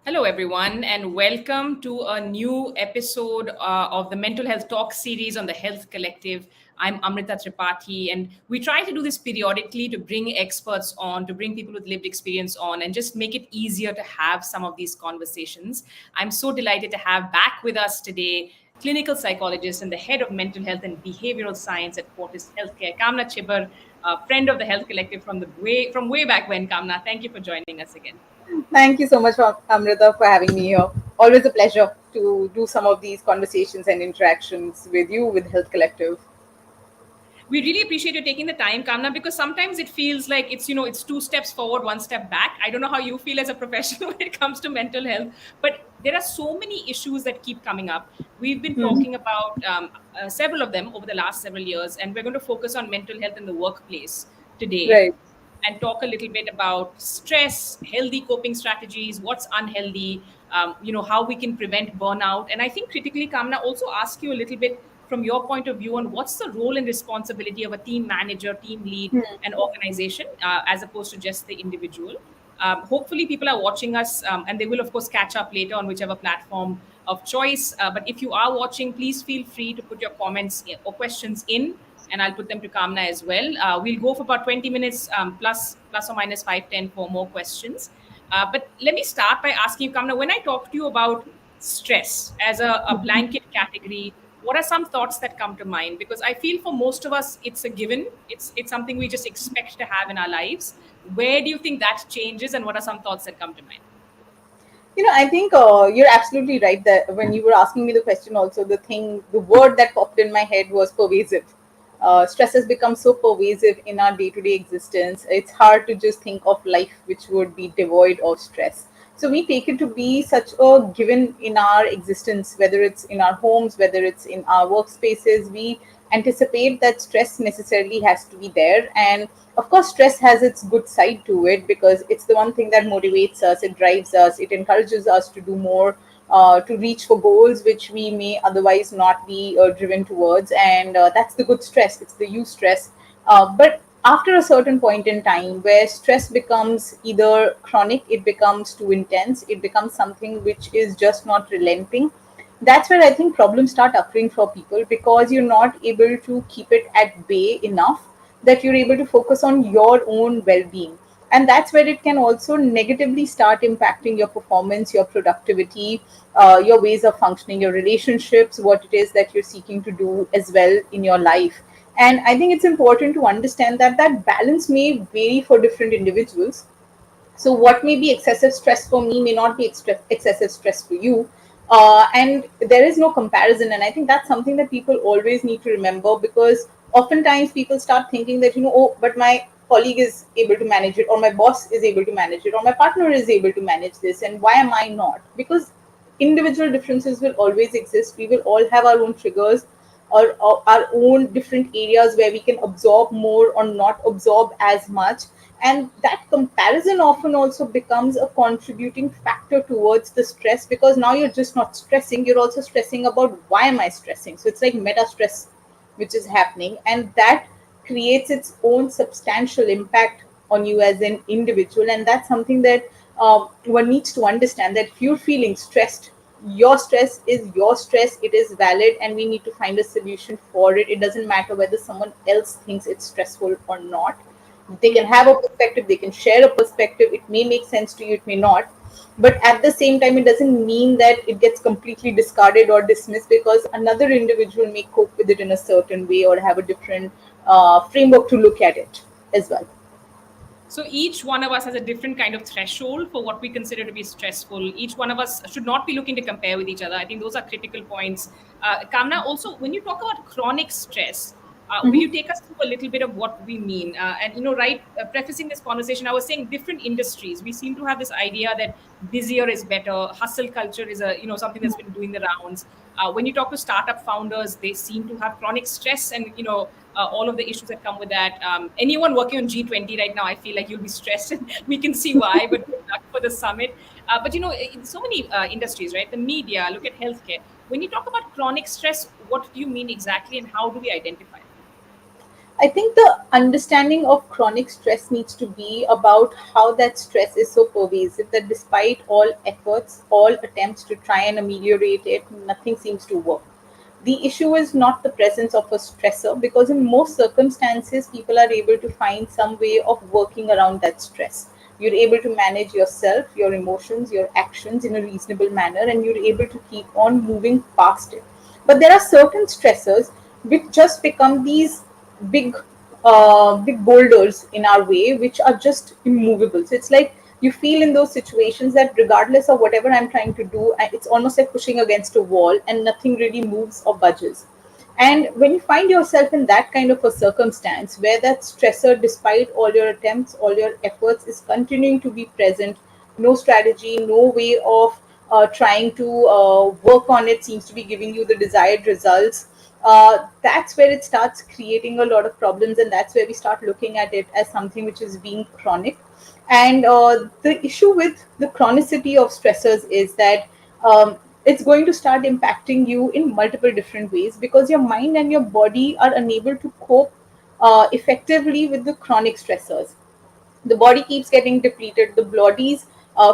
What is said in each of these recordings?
Hello, everyone, and welcome to a new episode of the Mental Health Talk series on the Health Collective. I'm Amrita Tripathi, and we try to do this periodically to bring experts on, to bring people with lived experience on, and just make it easier to have some of these conversations. I'm so delighted to have back with us today clinical psychologist and the head of mental health and behavioral science at Fortis Healthcare, Kamna Chhibber, a friend of the Health Collective from way back when. Kamna, thank you for joining us again. Thank you so much, Amrita, for having me here. Always a pleasure to do some of these conversations and interactions with you with Health Collective. We really appreciate you taking the time, Kamna, because sometimes it feels like it's two steps forward, one step back. I don't know how you feel as a professional when it comes to mental health, but there are so many issues that keep coming up. We've been Mhm. talking about several of them over the last several years, and we're going to focus on mental health in the workplace today Right. and talk a little bit about stress, healthy coping strategies, what's unhealthy, how we can prevent burnout. And I think critically, Kamna, also ask you a little bit from your point of view on what's the role and responsibility of a team manager, team lead, and organization as opposed to just the individual. Hopefully, people are watching us and they will, of course, catch up later on whichever platform of choice. But if you are watching, please feel free to put your comments or questions in and I'll put them to Kamna as well. We'll go for about 20 minutes plus or minus 5, 10 for more questions. But let me start by asking you, Kamna, when I talk to you about stress as a blanket category, what are some thoughts that come to mind? Because I feel for most of us, it's a given. It's something we just expect to have in our lives. Where do you think that changes, and what are some thoughts that come to mind? I think you're absolutely right that when you were asking me the question, also the word that popped in my head was pervasive. Stress has become so pervasive in our day-to-day existence. It's hard to just think of life which would be devoid of stress. So we take it to be such a given in our existence, whether it's in our homes, whether it's in our workspaces. We anticipate that stress necessarily has to be there, and of course stress has its good side to it because it's the one thing that motivates us, it drives us, it encourages us to do more, to reach for goals which we may otherwise not be driven towards, and that's the good stress, it's the stress. But after a certain point in time where stress becomes either chronic, it becomes too intense, it becomes something which is just not relenting, that's where I think problems start occurring for people because you're not able to keep it at bay enough that you're able to focus on your own well being. And that's where it can also negatively start impacting your performance, your productivity, your ways of functioning, your relationships, what it is that you're seeking to do as well in your life. And I think it's important to understand that that balance may vary for different individuals. So what may be excessive stress for me may not be excessive stress for you. And there is no comparison. And I think that's something that people always need to remember because oftentimes people start thinking that, oh, but my colleague is able to manage it, or my boss is able to manage it, or my partner is able to manage this. And why am I not? Because individual differences will always exist. We will all have our own triggers or our own different areas where we can absorb more or not absorb as much, and that comparison often also becomes a contributing factor towards the stress because now you're just not stressing, you're also stressing about why am I stressing. So it's like meta stress which is happening, and that creates its own substantial impact on you as an individual. And that's something that one needs to understand, that if you're feeling stressed, your stress is your stress, it is valid, and we need to find a solution for it. It doesn't matter whether someone else thinks it's stressful or not. They can have a perspective, they can share a perspective, it may make sense to you, it may not, but at the same time it doesn't mean that it gets completely discarded or dismissed because another individual may cope with it in a certain way or have a different framework to look at it as well. So each one of us has a different kind of threshold for what we consider to be stressful. Each one of us should not be looking to compare with each other. I think those are critical points. Kamna, also, when you talk about chronic stress, will Mhm. you take us through a little bit of what we mean? And right, prefacing this conversation, I was saying different industries. We seem to have this idea that busier is better. Hustle culture is something that's been doing the rounds. When you talk to startup founders, they seem to have chronic stress and all of the issues that come with that. Anyone working on G20 right now, I feel like you'll be stressed, and we can see why. But good luck for the summit. But in so many industries, right? The media, look at healthcare. When you talk about chronic stress, what do you mean exactly, and how do we identify it? I think the understanding of chronic stress needs to be about how that stress is so pervasive that despite all efforts, all attempts to try and ameliorate it, nothing seems to work. The issue is not the presence of a stressor, because in most circumstances, people are able to find some way of working around that stress. You're able to manage yourself, your emotions, your actions in a reasonable manner, and you're able to keep on moving past it. But there are certain stressors which just become these big big boulders in our way, which are just immovable. So it's like you feel in those situations that regardless of whatever I'm trying to do, it's almost like pushing against a wall and nothing really moves or budges. And when you find yourself in that kind of a circumstance where that stressor, despite all your attempts, all your efforts, is continuing to be present, no strategy, no way of trying to work on it seems to be giving you the desired results, that's where it starts creating a lot of problems, and that's where we start looking at it as something which is being chronic. And the issue with the chronicity of stressors is that it's going to start impacting you in multiple different ways, because your mind and your body are unable to cope effectively with the chronic stressors. The body keeps getting depleted. The body's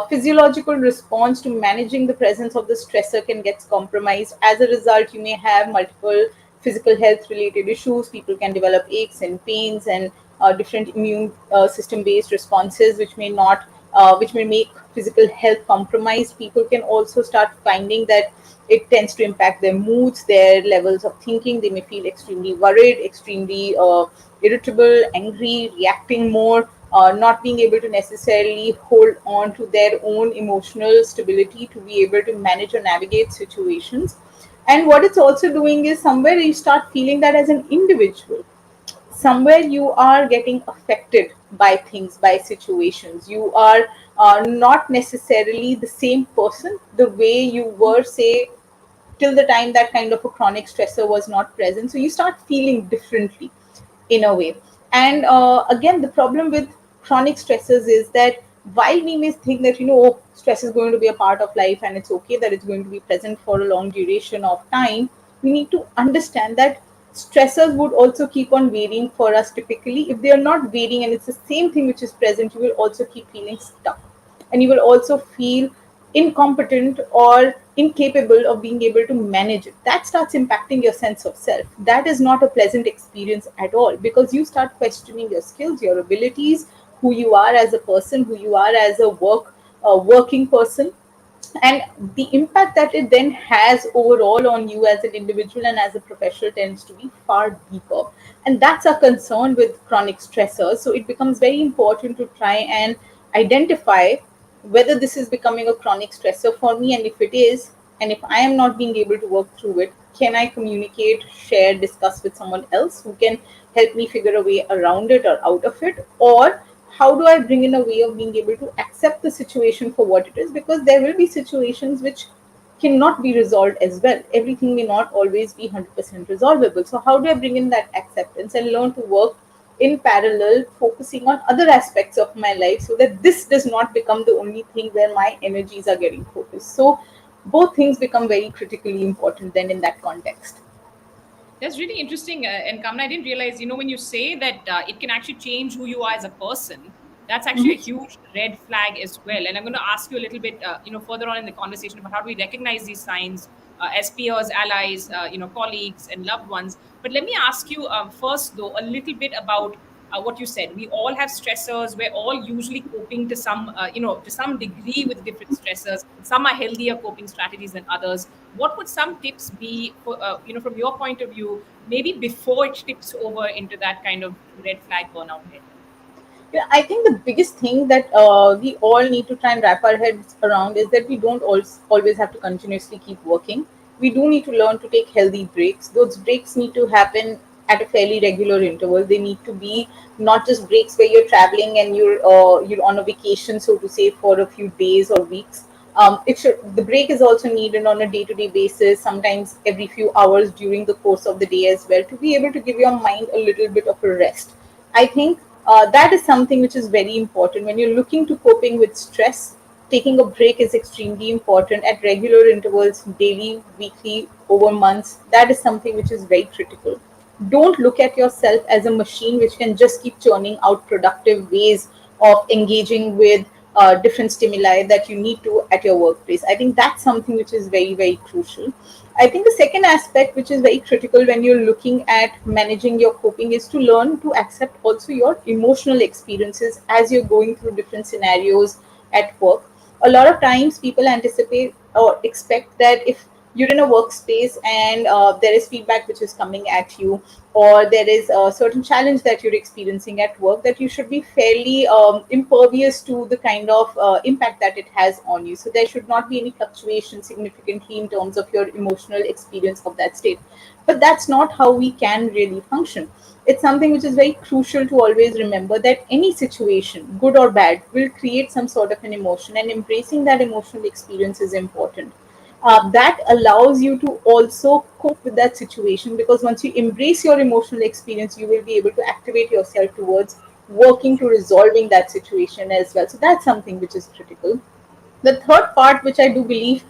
physiological response to managing the presence of the stressor can get compromised. As a result, you may have multiple physical health related issues. People can develop aches and pains and different immune system based responses, which may not which may make physical health compromised. People can also start finding that it tends to impact their moods, their levels of thinking. They may feel extremely worried, extremely irritable, angry, reacting more, not being able to necessarily hold on to their own emotional stability to be able to manage or navigate situations. And what it's also doing is somewhere you start feeling that as an individual, somewhere you are getting affected by things, by situations. You are not necessarily the same person the way you were, say, till the time that kind of a chronic stressor was not present. So you start feeling differently in a way. And again, the problem with chronic stressors is that while we may think that, oh, stress is going to be a part of life and it's okay that it's going to be present for a long duration of time, we need to understand that stressors would also keep on varying for us. Typically, if they are not varying and it's the same thing which is present, you will also keep feeling stuck, and you will also feel incompetent or incapable of being able to manage it. That starts impacting your sense of self. That is not a pleasant experience at all, because you start questioning your skills, your abilities, who you are as a person, who you are as a working person. And the impact that it then has overall on you as an individual and as a professional tends to be far deeper. And that's a concern with chronic stressors. So it becomes very important to try and identify whether this is becoming a chronic stressor for me, and if it is, and if I am not being able to work through it, can I communicate, share, discuss with someone else who can help me figure a way around it or out of it? Or how do I bring in a way of being able to accept the situation for what it is? Because there will be situations which cannot be resolved as well. Everything may not always be 100% resolvable. So, how do I bring in that acceptance and learn to work in parallel, focusing on other aspects of my life so that this does not become the only thing where my energies are getting focused? So, both things become very critically important then in that context. That's really interesting. And Kamna, I didn't realize, when you say that it can actually change who you are as a person, that's actually a huge red flag as well. And I'm going to ask you a little bit, further on in the conversation about how do we recognize these signs as peers, allies, colleagues, and loved ones. But let me ask you first, though, a little bit about what you said. We all have stressors. We're all usually coping to some degree with different stressors. Some are healthier coping strategies than others. What would some tips be for, from your point of view, maybe before it tips over into that kind of red flag burnout head? Yeah, I think the biggest thing that we all need to try and wrap our heads around is that we don't always have to continuously keep working. We do need to learn to take healthy breaks. Those breaks need to happen at a fairly regular interval. They need to be not just breaks where you're traveling and you're on a vacation, so to say, for a few days or weeks. The break is also needed on a day-to-day basis, sometimes every few hours during the course of the day as well, to be able to give your mind a little bit of a rest. I think that is something which is very important when you're looking to coping with stress. Taking a break is extremely important at regular intervals, daily, weekly, over months. That is something which is very critical. Don't look at yourself as a machine which can just keep churning out productive ways of engaging with different stimuli that you need to at your workplace. I think that's something which is very, very crucial. I think the second aspect, which is very critical when you're looking at managing your coping, is to learn to accept also your emotional experiences as you're going through different scenarios at work. A lot of times people anticipate or expect that if you're in a workspace and there is feedback which is coming at you, or there is a certain challenge that you're experiencing at work, that you should be fairly impervious to the kind of impact that it has on you. So there should not be any fluctuation significantly in terms of your emotional experience of that state. But that's not how we can really function. It's something which is very crucial to always remember, that any situation, good or bad, will create some sort of an emotion, and embracing that emotional experience is important. That allows you to also cope with that situation, because once you embrace your emotional experience, you will be able to activate yourself towards working to resolving that situation as well. So that's something which is critical. The third part, which I do believe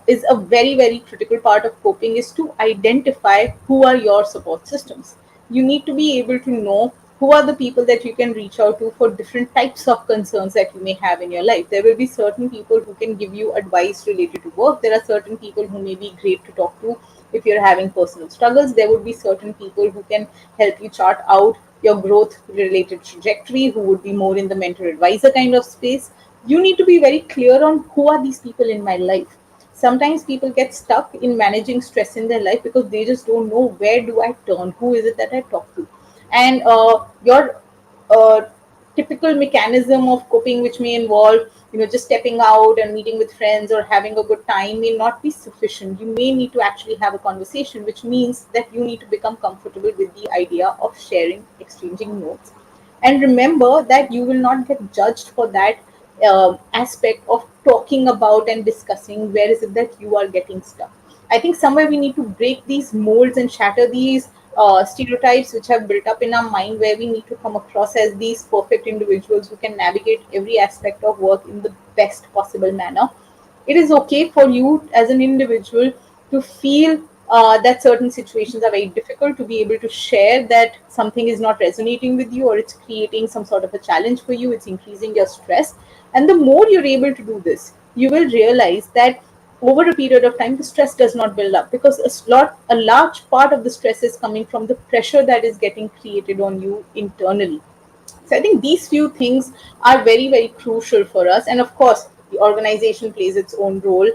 is a very, very critical part of coping, is to identify who are your support systems. You need to be able to know who are the people that you can reach out to for different types of concerns that you may have in your life. There will be certain people who can give you advice related to work. There are certain people who may be great to talk to if you're having personal struggles. There would be certain people who can help you chart out your growth related trajectory, who would be more in the mentor advisor kind of space. You need to be very clear on who are these people in my life. Sometimes people get stuck in managing stress in their life because they just don't know, where do I turn, who is it that I talk to. And your uh, typical mechanism of coping, which may involve just stepping out and meeting with friends or having a good time, may not be sufficient. You may need to actually have a conversation, which means that you need to become comfortable with the idea of sharing, exchanging notes. And remember that you will not get judged for that aspect of talking about and discussing where is it that you are getting stuck. I think somewhere we need to break these molds and shatter these stereotypes which have built up in our mind, where we need to come across as these perfect individuals who can navigate every aspect of work in the best possible manner. It is okay for you as an individual to feel that certain situations are very difficult, to be able to share that something is not resonating with you, or it's creating some sort of a challenge for you, it's increasing your stress. And the more you're able to do this, you will realize that over a period of time the stress does not build up, because a large part of the stress is coming from the pressure that is getting created on you internally. So I think these few things are very, very crucial for us. And of course, the organization plays its own role,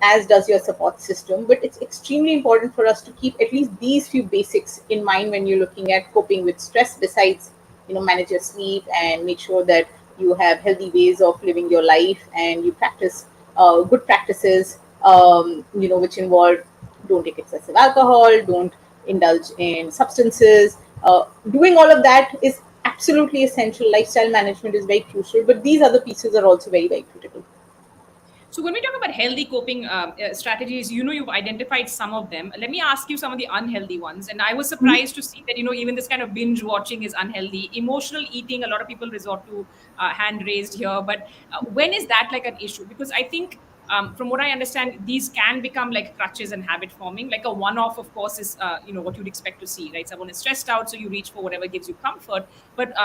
as does your support system. But it's extremely important for us to keep at least these few basics in mind when you're looking at coping with stress. Besides, manage your sleep and make sure that you have healthy ways of living your life, and you practice good practices, which involve, don't take excessive alcohol, don't indulge in substances. Doing all of that is absolutely essential. Lifestyle management is very crucial, but these other pieces are also very, very critical. So when we talk about healthy coping strategies, you've identified some of them. Let me ask you some of the unhealthy ones. And I was surprised to see that even this kind of binge watching is unhealthy. Emotional eating, a lot of people resort to, hand raised here. But when is that like an issue? Because I think, from what I understand, these can become like crutches and habit forming. Like a one-off, of course, is what you'd expect to see, right? Someone is stressed out, so you reach for whatever gives you comfort. But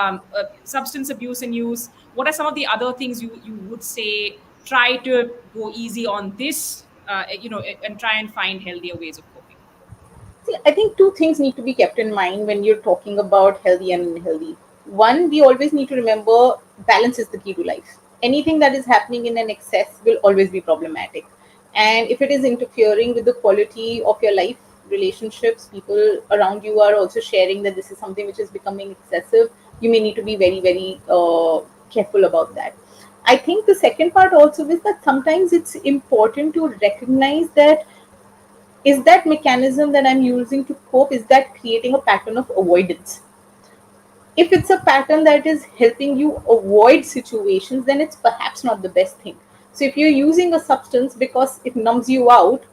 substance abuse and use, what are some of the other things you would say? Try to go easy on this, and try and find healthier ways of coping. See, I think two things need to be kept in mind when you're talking about healthy and unhealthy. One, we always need to remember balance is the key to life. Anything that is happening in an excess will always be problematic. And if it is interfering with the quality of your life, relationships, people around you are also sharing that this is something which is becoming excessive, you may need to be very, very careful about that. I think the second part also is that sometimes it's important to recognize that, is that mechanism that I'm using to cope, is that creating a pattern of avoidance? If it's a pattern that is helping you avoid situations, then it's perhaps not the best thing. So if you're using a substance because it numbs you out,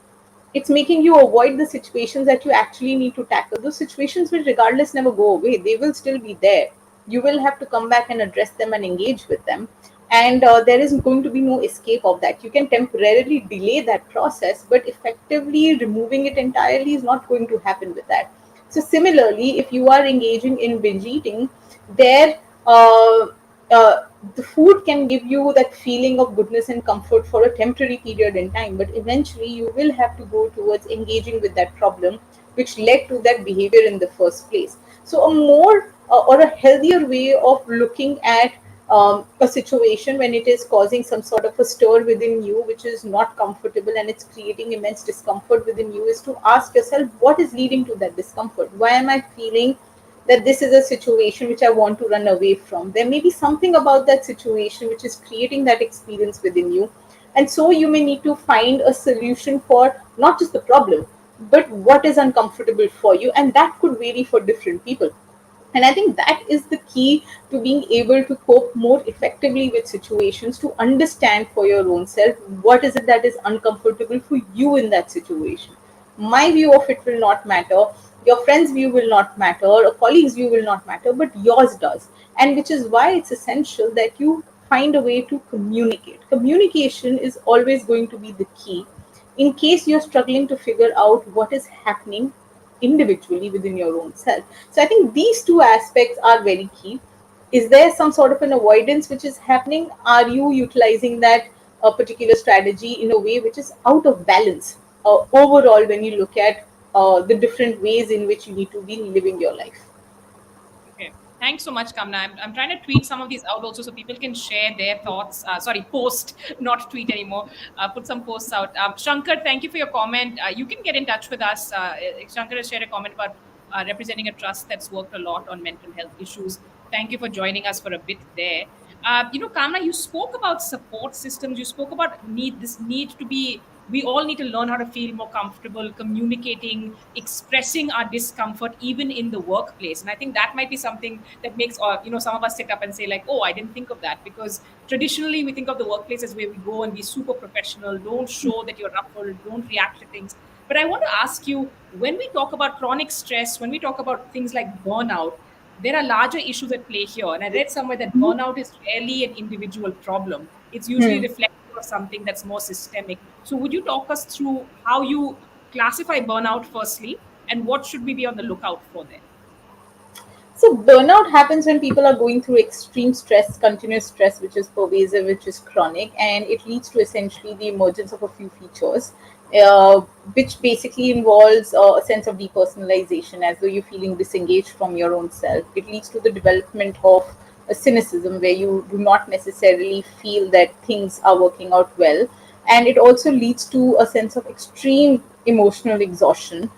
it's making you avoid the situations that you actually need to tackle. Those situations will regardless never go away, they will still be there. You will have to come back and address them and engage with them. And there is going to be no escape of that. You can temporarily delay that process, but effectively removing it entirely is not going to happen with that. So similarly, if you are engaging in binge eating, there uh, uh, the food can give you that feeling of goodness and comfort for a temporary period in time, but eventually you will have to go towards engaging with that problem which led to that behavior in the first place. So a more or a healthier way of looking at a situation when it is causing some sort of a stir within you which is not comfortable and it's creating immense discomfort within you is to ask yourself, what is leading to that discomfort? Why am I feeling that this is a situation which I want to run away from? There may be something about that situation which is creating that experience within you. And so you may need to find a solution for not just the problem, but what is uncomfortable for you. And that could vary for different people. And I think that is the key to being able to cope more effectively with situations, to understand for your own self what is it that is uncomfortable for you in that situation. My view of it will not matter, your friend's view will not matter, a colleague's view will not matter, but yours does. And which is why it's essential that you find a way to communicate. Communication is always going to be the key in case you're struggling to figure out what is happening individually within your own self. So I think these two aspects are very key. Is there some sort of an avoidance which is happening? Are you utilizing that particular strategy in a way which is out of balance overall when you look at the different ways in which you need to be living your life? Okay. Thanks so much, Kamna. I'm trying to tweet some of these out also so people can share their thoughts. Sorry, post, not tweet anymore. Put some posts out. Shankar, thank you for your comment. You can get in touch with us. Shankar has shared a comment about representing a trust that's worked a lot on mental health issues. Thank you for joining us for a bit there. Kamna, you spoke about support systems. You spoke about this need to be. We all need to learn how to feel more comfortable communicating, expressing our discomfort, even in the workplace. And I think that might be something that makes, some of us sit up and say like, "Oh, I didn't think of that," because traditionally we think of the workplace as where we go and be super professional, don't show that you're ruffled, don't react to things. But I want to ask you, when we talk about chronic stress, when we talk about things like burnout, there are larger issues at play here. And I read somewhere that burnout is rarely an individual problem. It's usually Hmm. reflective of something that's more systemic. So would you talk us through how you classify burnout firstly, and what should we be on the lookout for there? So burnout happens when people are going through extreme stress, continuous stress, which is pervasive, which is chronic, and it leads to essentially the emergence of a few features, uh, which basically involves a sense of depersonalization, as though you're feeling disengaged from your own self. It leads to the development of a cynicism where you do not necessarily feel that things are working out well, and it also leads to a sense of extreme emotional exhaustion.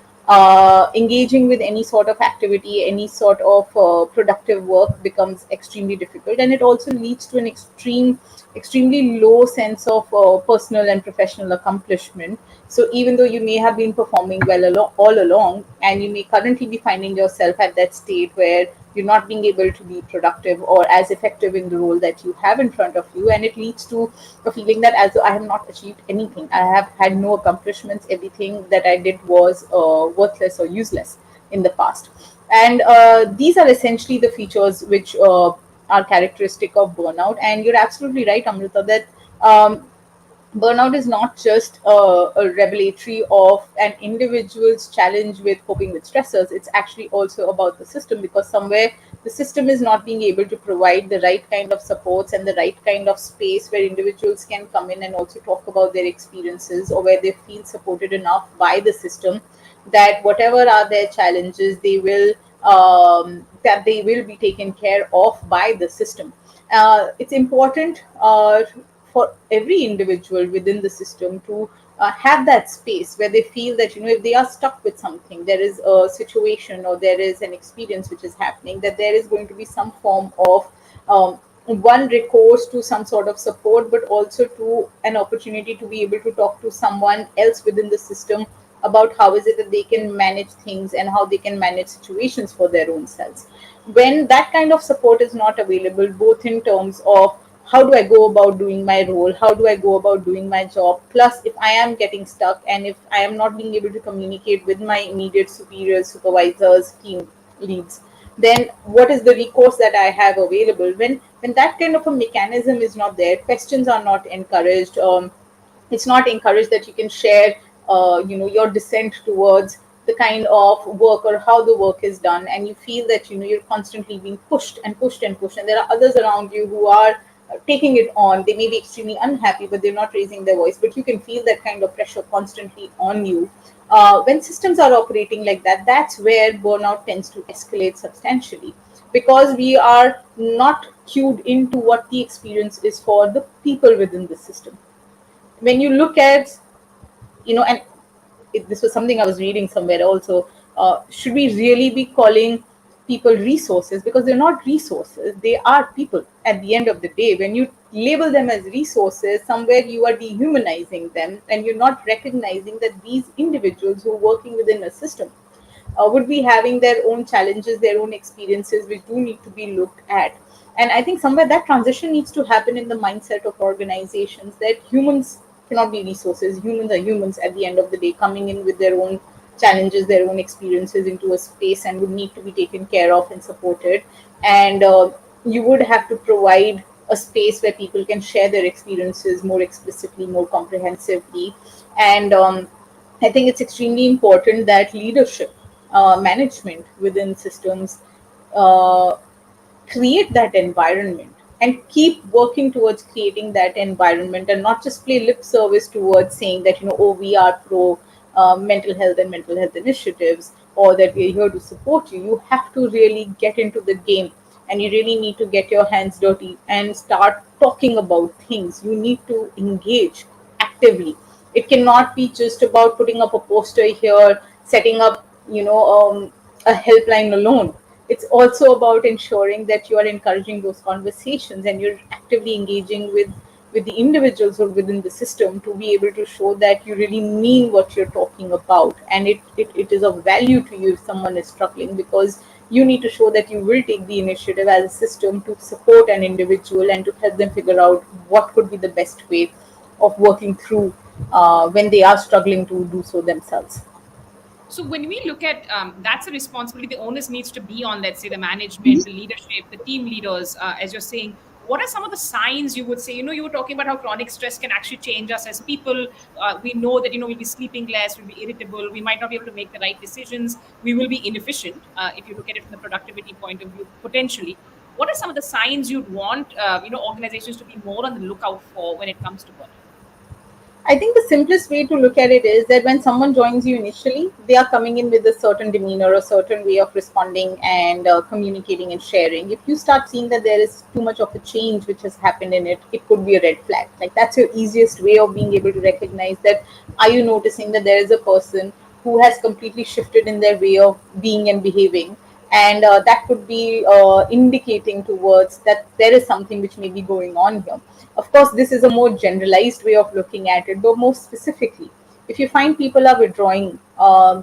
Engaging with any sort of activity, any sort of productive work becomes extremely difficult, and it also leads to an extremely low sense of personal and professional accomplishment. So even though you may have been performing well all along, and you may currently be finding yourself at that state where you're not being able to be productive or as effective in the role that you have in front of you, and it leads to a feeling that as though I have not achieved anything, I have had no accomplishments, everything that I did was worthless or useless in the past. And these are essentially the features which are characteristic of burnout. And you're absolutely right, Amrita, that burnout is not just a revelatory of an individual's challenge with coping with stressors. It's actually also about the system, because somewhere the system is not being able to provide the right kind of supports and the right kind of space where individuals can come in and also talk about their experiences, or where they feel supported enough by the system that whatever are their challenges, they will be taken care of by the system. It's important for every individual within the system to have that space where they feel that, if they are stuck with something, there is a situation or there is an experience which is happening, that there is going to be some form of one recourse to some sort of support, but also to an opportunity to be able to talk to someone else within the system about how is it that they can manage things and how they can manage situations for their own selves. When that kind of support is not available, both in terms of how do I go about doing my role, how do I go about doing my job, plus if I am getting stuck and if I am not being able to communicate with my immediate superiors, supervisors, team leads, then what is the recourse that I have available? When that kind of a mechanism is not there, questions are not encouraged. It's not encouraged that you can share your dissent towards the kind of work or how the work is done, and you feel that you're constantly being pushed and pushed and pushed, and there are others around you who are taking it on. They may be extremely unhappy, but they're not raising their voice, but you can feel that kind of pressure constantly on you. When systems are operating like that, that's where burnout tends to escalate substantially, because we are not cued into what the experience is for the people within the system. When you look at, and this was something I was reading somewhere also. Should we really be calling people resources? Because they're not resources, they are people at the end of the day. When you label them as resources, somewhere you are dehumanizing them, and you're not recognizing that these individuals who are working within a system would be having their own challenges, their own experiences, which do need to be looked at. And I think somewhere that transition needs to happen in the mindset of organizations, that humans cannot be resources. Humans are humans at the end of the day, coming in with their own challenges, their own experiences into a space, and would need to be taken care of and supported. And you would have to provide a space where people can share their experiences more explicitly, more comprehensively. And I think it's extremely important that leadership, management within systems, uh, create that environment and keep working towards creating that environment, and not just play lip service towards saying that, oh, we are pro mental health and mental health initiatives, or that we're here to support you. You have to really get into the game, and you really need to get your hands dirty and start talking about things. You need to engage actively. It cannot be just about putting up a poster here, setting up, a helpline alone. It's also about ensuring that you are encouraging those conversations, and you're actively engaging with the individuals or within the system, to be able to show that you really mean what you're talking about, and it is of value to you if someone is struggling, because you need to show that you will take the initiative as a system to support an individual and to help them figure out what could be the best way of working through when they are struggling to do so themselves. So when we look at that's a responsibility, the onus needs to be on, let's say, the management, the leadership, the team leaders, as you're saying. What are some of the signs you would say? You were talking about how chronic stress can actually change us as people. We know that we'll be sleeping less, we'll be irritable, we might not be able to make the right decisions, we will be inefficient. If you look at it from the productivity point of view, potentially, what are some of the signs you'd want organizations to be more on the lookout for when it comes to burnout? I think the simplest way to look at it is that when someone joins you initially, they are coming in with a certain demeanor, a certain way of responding and communicating and sharing. If you start seeing that there is too much of a change which has happened in it, it could be a red flag. Like, that's your easiest way of being able to recognize that. Are you noticing that there is a person who has completely shifted in their way of being and behaving? And that could be indicating towards that there is something which may be going on here. Of course, this is a more generalized way of looking at it, but more specifically, if you find people are withdrawing,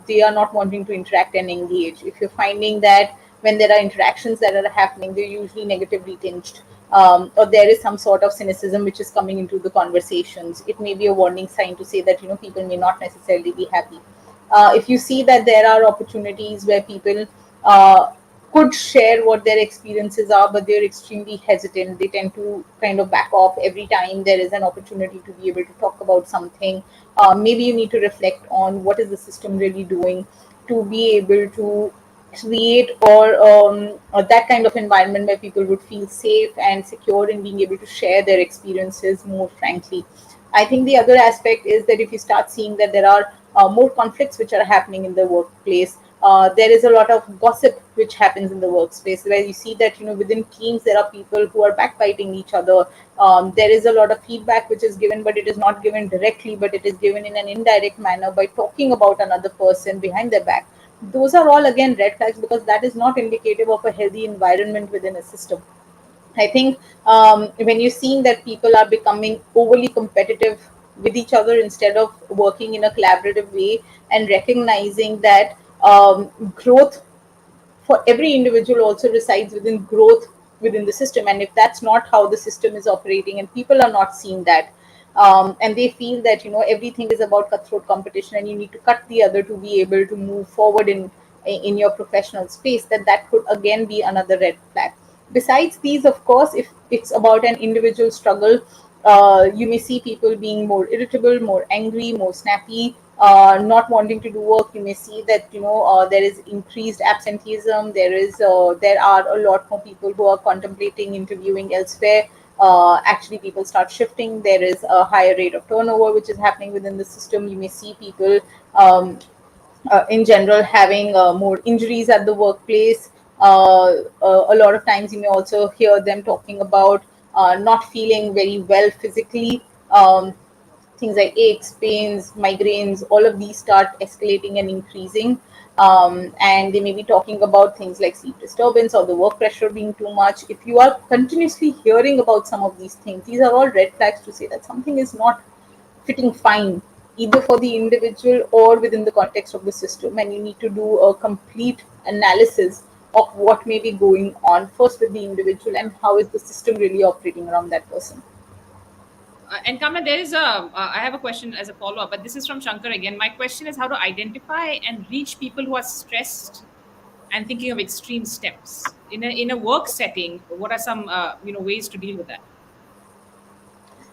they are not wanting to interact and engage. If you're finding that when there are interactions that are happening, they're usually negatively tinged, or there is some sort of cynicism which is coming into the conversations, it may be a warning sign to say that people may not necessarily be happy. If you see that there are opportunities where people uh, could share what their experiences are, but they're extremely hesitant. They tend to kind of back off every time there is an opportunity to be able to talk about something. Maybe you need to reflect on what is the system really doing to be able to create, or that kind of environment where people would feel safe and secure in being able to share their experiences more frankly. I think the other aspect is that if you start seeing that there are more conflicts which are happening in the workplace, there is a lot of gossip which happens in the workspace, where you see that within teams there are people who are backbiting each other. There is a lot of feedback which is given, but it is not given directly, but it is given in an indirect manner by talking about another person behind their back. Those are all again red flags, because that is not indicative of a healthy environment within a system. I think when you're seeing that people are becoming overly competitive with each other instead of working in a collaborative way, and recognizing that growth for every individual also resides within growth within the system. And if that's not how the system is operating, and people are not seeing that, and they feel that everything is about cutthroat competition, and you need to cut the other to be able to move forward in your professional space, that could again be another red flag. Besides these, of course, if it's about an individual struggle, you may see people being more irritable, more angry, more snappy, not wanting to do work. You may see that there is increased absenteeism. There are a lot more people who are contemplating interviewing elsewhere. Actually, people start shifting. There is a higher rate of turnover which is happening within the system. You may see people in general having more injuries at the workplace. A lot of times you may also hear them talking about not feeling very well physically. Things like aches, pains, migraines, all of these start escalating and increasing. And they may be talking about things like sleep disturbance or the work pressure being too much. If you are continuously hearing about some of these things, these are all red flags to say that something is not fitting fine, either for the individual or within the context of the system. And you need to do a complete analysis of what may be going on first with the individual and how is the system really operating around that person. And Kamna, there is I have a question as a follow up, but this is from Shankar again. My question is how to identify and reach people who are stressed and thinking of extreme steps in a work setting. What are some ways to deal with that?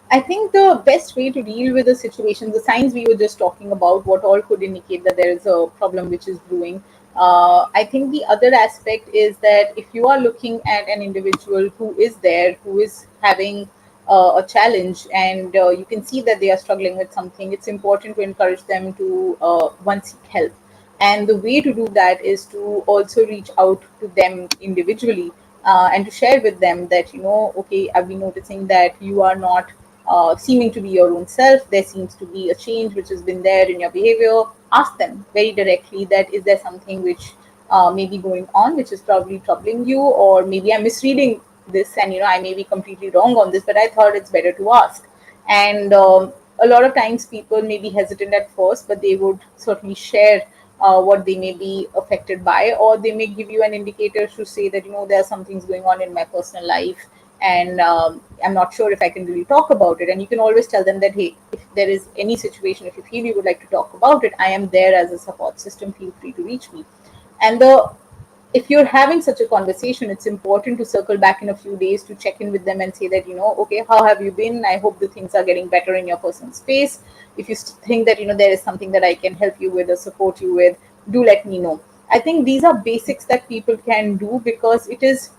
I think the best way to deal with the situation, the signs we were just talking about, what all could indicate that there is a problem which is brewing. I think the other aspect is that if you are looking at an individual who is there, who is having a challenge, and you can see that they are struggling with something, it's important to encourage them to one, seek help. And the way to do that is to also reach out to them individually, and to share with them that, okay, I've been noticing that you are not seeming to be your own self. There seems to be a change which has been there in your behavior. Ask them very directly that is there something which may be going on which is probably troubling you, or maybe I'm misreading this, and I may be completely wrong on this, but I thought it's better to ask. And a lot of times people may be hesitant at first, but they would certainly share what they may be affected by, or they may give you an indicator to say that, there are some things going on in my personal life, and I'm not sure if I can really talk about it. And you can always tell them that, hey, if there is any situation, if you feel you would like to talk about it, I am there as a support system. Feel free to reach me. And the if you're having such a conversation, it's important to circle back in a few days to check in with them and say that, okay, how have you been? I hope the things are getting better in your personal space. If you think that, there is something that I can help you with or support you with, do let me know. I think these are basics that people can do, because it is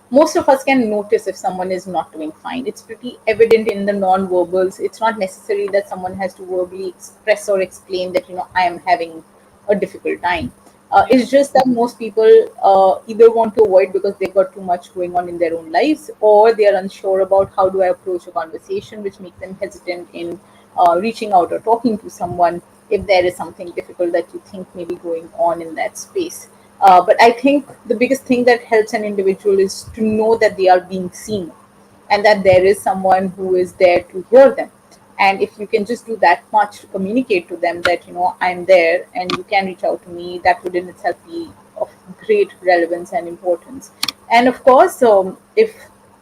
most of us can notice if someone is not doing fine. It's pretty evident in the non-verbals. It's not necessary that someone has to verbally express or explain that, I am having a difficult time. Yeah. It's just that most people either want to avoid because they've got too much going on in their own lives, or they are unsure about how do I approach a conversation, which makes them hesitant in reaching out or talking to someone if there is something difficult that you think may be going on in that space. But I think the biggest thing that helps an individual is to know that they are being seen, and that there is someone who is there to hear them. And if you can just do that much to communicate to them that, I'm there and you can reach out to me, that would in itself be of great relevance and importance. And of course, if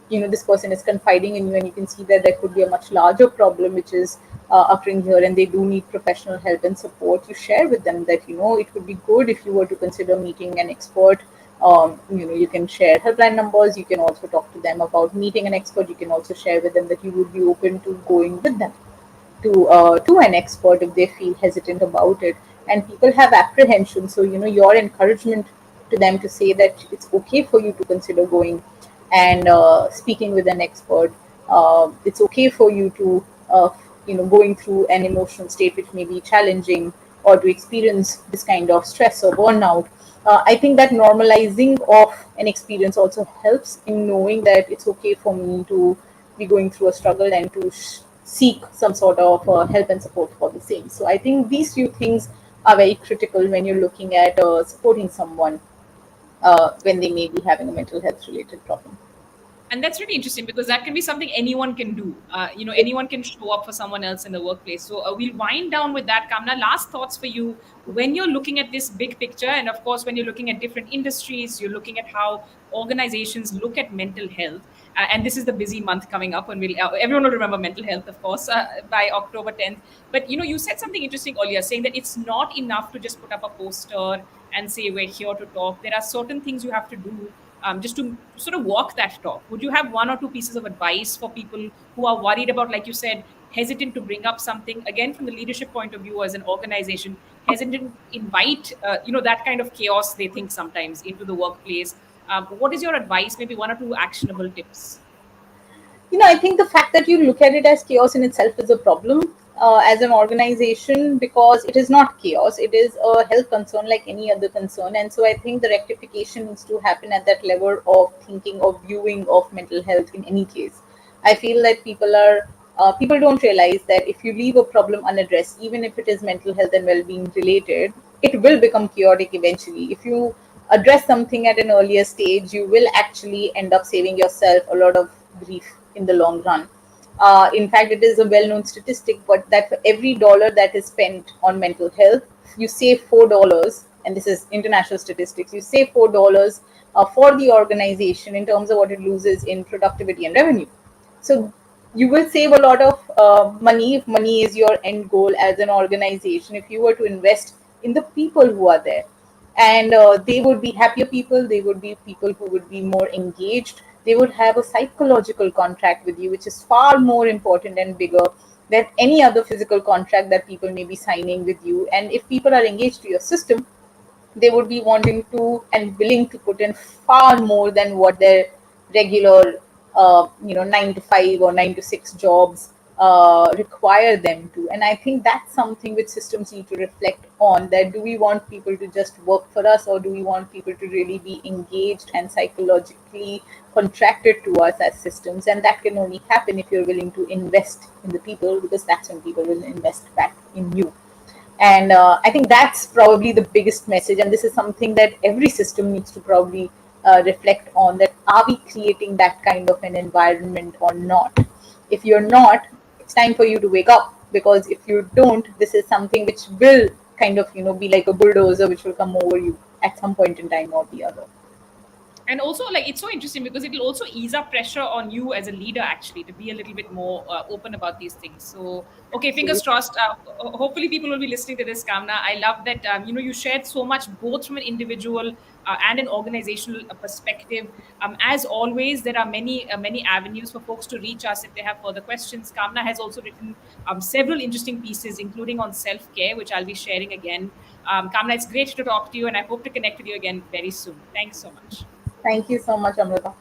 this person is confiding in you and you can see that there could be a much larger problem which is occurring here, and they do need professional help and support, you share with them that, it would be good if you were to consider meeting an expert. You can share helpline numbers. You can also talk to them about meeting an expert. You can also share with them that you would be open to going with them to an expert if they feel hesitant about it. And people have apprehension, so your encouragement to them to say that it's okay for you to consider going and speaking with an expert. It's okay for you to going through an emotional state which may be challenging, or to experience this kind of stress or burnout. I think that normalizing of an experience also helps in knowing that it's okay for me to be going through a struggle and to seek some sort of help and support for the same. So I think these few things are very critical when you're looking at supporting someone when they may be having a mental health related problem. And that's really interesting because that can be something anyone can do. Anyone can show up for someone else in the workplace. So we'll wind down with that. Kamna, last thoughts for you when you're looking at this big picture, and of course, when you're looking at different industries, you're looking at how organizations look at mental health. And this is the busy month coming up, and everyone will remember mental health, of course, by October 10th. But you said something interesting earlier, saying that it's not enough to just put up a poster and say we're here to talk. There are certain things you have to do just to sort of walk that talk. Would you have one or two pieces of advice for people who are worried about, like you said, hesitant to bring up something, again from the leadership point of view as an organization, hesitant to invite that kind of chaos they think sometimes into the workplace. What is your advice, maybe one or two actionable tips? I think the fact that you look at it as chaos in itself is a problem as an organization, because it is not chaos, it is a health concern like any other concern. And so I think the rectification needs to happen at that level of thinking, of viewing of mental health in any case. I feel that people don't realize that if you leave a problem unaddressed, even if it is mental health and well-being related, it will become chaotic eventually. If you address something at an earlier stage, you will actually end up saving yourself a lot of grief in the long run. In fact, it is a well-known statistic, but that for every dollar that is spent on mental health, you save $4, and this is international statistics. You save $4 for the organization in terms of what it loses in productivity and revenue. So you will save a lot of money if money is your end goal as an organization. If you were to invest in the people who are there, and they would be happier people, they would be people who would be more engaged, they would have a psychological contract with you, which is far more important and bigger than any other physical contract that people may be signing with you. And if people are engaged to your system, they would be wanting to and willing to put in far more than what their regular 9 to 5 or 9 to 6 jobs require them to. And I think that's something which systems need to reflect on, that do we want people to just work for us, or do we want people to really be engaged and psychologically contracted to us as systems? And that can only happen if you're willing to invest in the people, because that's when people will invest back in you. And I think that's probably the biggest message. And this is something that every system needs to probably reflect on, that are we creating that kind of an environment or not? If you're not, it's time for you to wake up, because if you don't, this is something which will kind of, be like a bulldozer which will come over you at some point in time or the other. And also, like, it's so interesting because it will also ease up pressure on you as a leader, actually, to be a little bit more open about these things. So okay, fingers Absolutely. crossed. Hopefully people will be listening to this, Kamna. I love that you shared so much, both from an individual and an organizational perspective. As always, there are many avenues for folks to reach us if they have further questions. Kamna has also written several interesting pieces, including on self-care, which I'll be sharing again. Kamna, it's great to talk to you, and I hope to connect with you again very soon. Thanks so much. Thank you so much, Amrita.